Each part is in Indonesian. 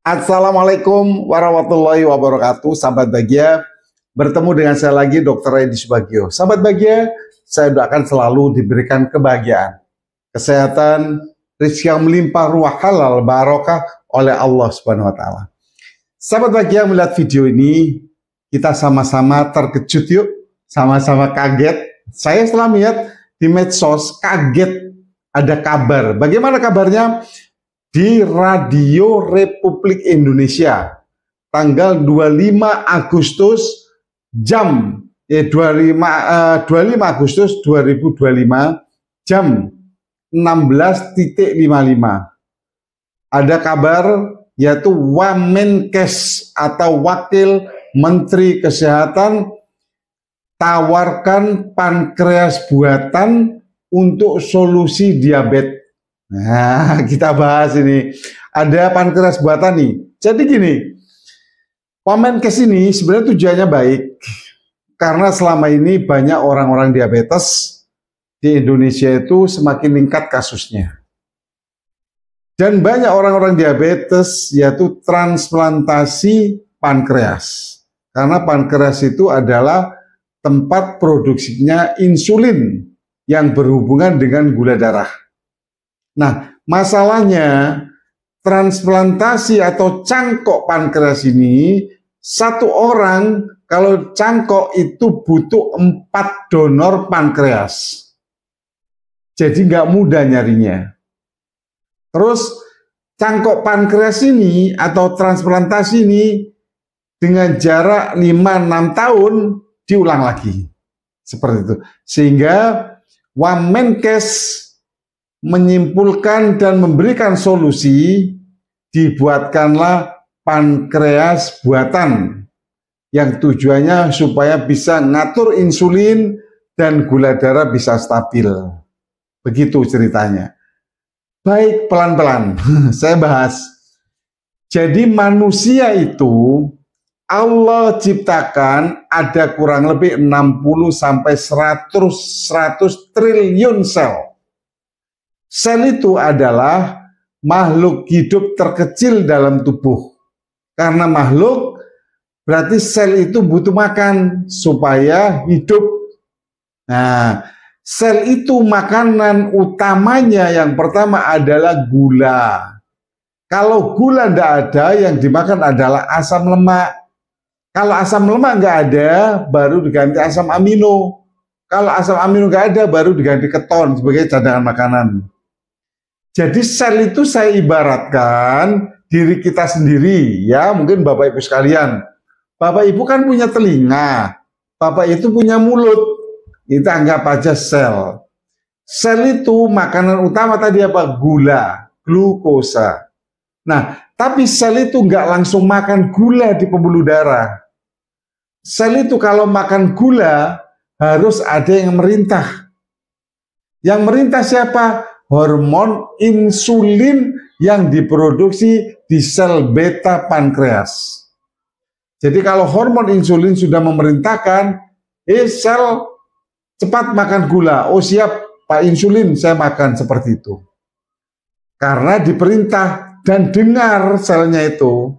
Assalamualaikum warahmatullahi wabarakatuh. Sahabat Bahagia, bertemu dengan saya lagi Dr. Edi Subagio. Sahabat Bahagia, saya doakan selalu diberikan kebahagiaan, kesehatan, rezeki yang melimpah, ruah halal, barokah oleh Allah Subhanahu wa Ta'ala. Sahabat Bahagia, melihat video ini, kita sama-sama terkejut yuk, sama-sama kaget. Saya setelah melihat di medsos, kaget ada kabar. Bagaimana kabarnya? Di Radio Republik Indonesia tanggal 25 Agustus jam 25 Agustus 2025 jam 16.55 ada kabar yaitu Wamenkes atau Wakil Menteri Kesehatan tawarkan pankreas buatan untuk solusi diabetes. Nah, kita bahas ini. Ada pankreas buatan nih. Jadi gini, Wamenkes ini sebenarnya tujuannya baik. Karena selama ini banyak orang-orang diabetes di Indonesia itu semakin meningkat kasusnya. Dan banyak orang-orang diabetes yaitu transplantasi pankreas. Karena pankreas itu adalah tempat produksinya insulin yang berhubungan dengan gula darah. Nah, masalahnya transplantasi atau cangkok pankreas ini, satu orang kalau cangkok itu butuh 4 donor pankreas. Jadi nggak mudah nyarinya. Terus cangkok pankreas ini atau transplantasi ini dengan jarak 5-6 tahun diulang lagi. Seperti itu. Sehingga Wamenkes menyimpulkan dan memberikan solusi, dibuatkanlah pankreas buatan yang tujuannya supaya bisa ngatur insulin dan gula darah bisa stabil. Begitu ceritanya. Baik, pelan-pelan saya bahas. Jadi manusia itu Allah ciptakan ada kurang lebih 60 sampai 100 triliun sel. Sel itu adalah makhluk hidup terkecil dalam tubuh. Karena makhluk, berarti sel itu butuh makan supaya hidup. Nah, sel itu makanan utamanya yang pertama adalah gula. Kalau gula tidak ada, yang dimakan adalah asam lemak. Kalau asam lemak nggak ada, baru diganti asam amino. Kalau asam amino nggak ada, baru diganti keton sebagai cadangan makanan. Jadi sel itu saya ibaratkan diri kita sendiri, ya mungkin Bapak Ibu sekalian. Bapak Ibu kan punya telinga, Bapak itu punya mulut, kita anggap aja sel. Sel itu makanan utama tadi apa? Gula, glukosa. Nah, tapi sel itu nggak langsung makan gula di pembuluh darah. Sel itu kalau makan gula harus ada yang merintah. Yang merintah siapa? Hormon insulin yang diproduksi di sel beta pankreas. Jadi kalau hormon insulin sudah memerintahkan, sel cepat makan gula. Oh siap Pak Insulin, saya makan seperti itu. Karena diperintah dan dengar selnya itu.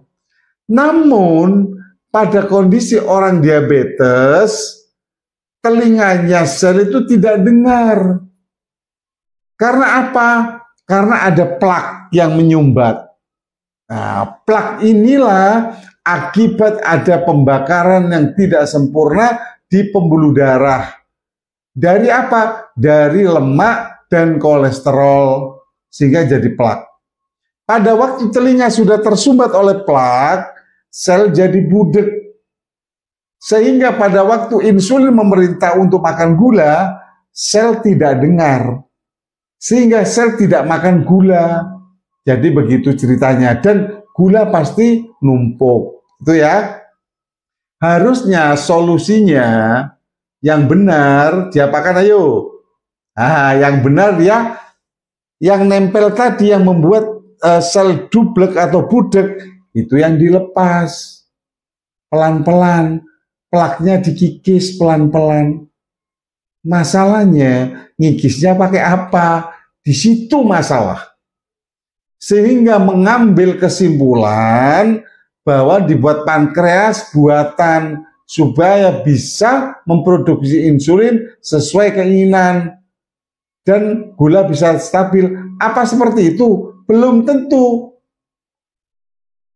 Namun pada kondisi orang diabetes, telinganya sel itu tidak dengar. Karena apa? Karena ada plak yang menyumbat. Nah, plak inilah akibat ada pembakaran yang tidak sempurna di pembuluh darah. Dari apa? Dari lemak dan kolesterol, sehingga jadi plak. Pada waktu telinga sudah tersumbat oleh plak, sel jadi budek. Sehingga pada waktu insulin memerintah untuk makan gula, sel tidak dengar. Sehingga sel tidak makan gula. Jadi begitu ceritanya. Dan gula pasti numpuk. Itu ya. Harusnya solusinya yang benar diapakan ayo? Yang benar ya. Yang nempel tadi yang membuat sel dublek atau budek itu yang dilepas. Pelan-pelan. Plaknya dikikis pelan-pelan. Masalahnya ngikisnya pakai apa? Di situ masalah. sehingga mengambil kesimpulan bahwa dibuat pankreas buatan supaya bisa memproduksi insulin sesuai keinginan dan gula bisa stabil. Apa seperti itu? Belum tentu.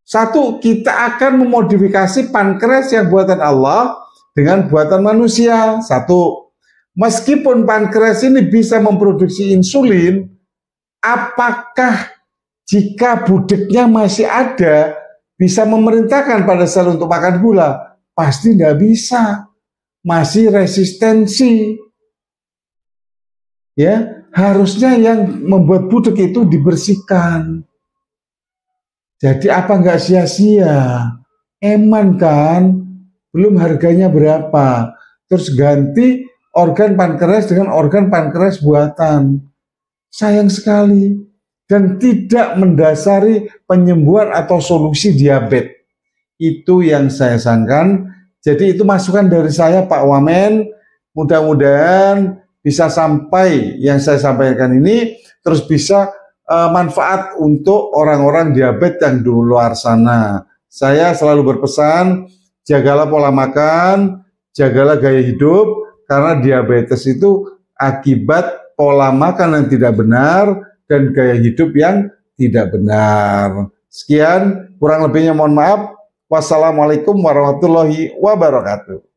Satu, kita akan memodifikasi pankreas yang buatan Allah dengan buatan manusia. Satu, meskipun pankreas ini bisa memproduksi insulin, apakah jika budeknya masih ada bisa memerintahkan pada sel untuk makan gula? Pasti nggak bisa, masih resistensi. Ya, harusnya yang membuat budek itu dibersihkan. Jadi apa nggak sia-sia? Eman kan, belum harganya berapa. Terus ganti organ pankreas dengan organ pankreas buatan. Sayang sekali. Dan tidak mendasari penyembuhan atau solusi diabetes. Itu yang saya sangkan. Jadi itu masukan dari saya Pak Wamen. Mudah-mudahan bisa sampai yang saya sampaikan ini terus bisa manfaat untuk orang-orang diabetes yang di luar sana. Saya selalu berpesan, jagalah pola makan, jagalah gaya hidup, karena diabetes itu akibat pola makan yang tidak benar dan gaya hidup yang tidak benar. Sekian, kurang lebihnya mohon maaf. Wassalamualaikum warahmatullahi wabarakatuh.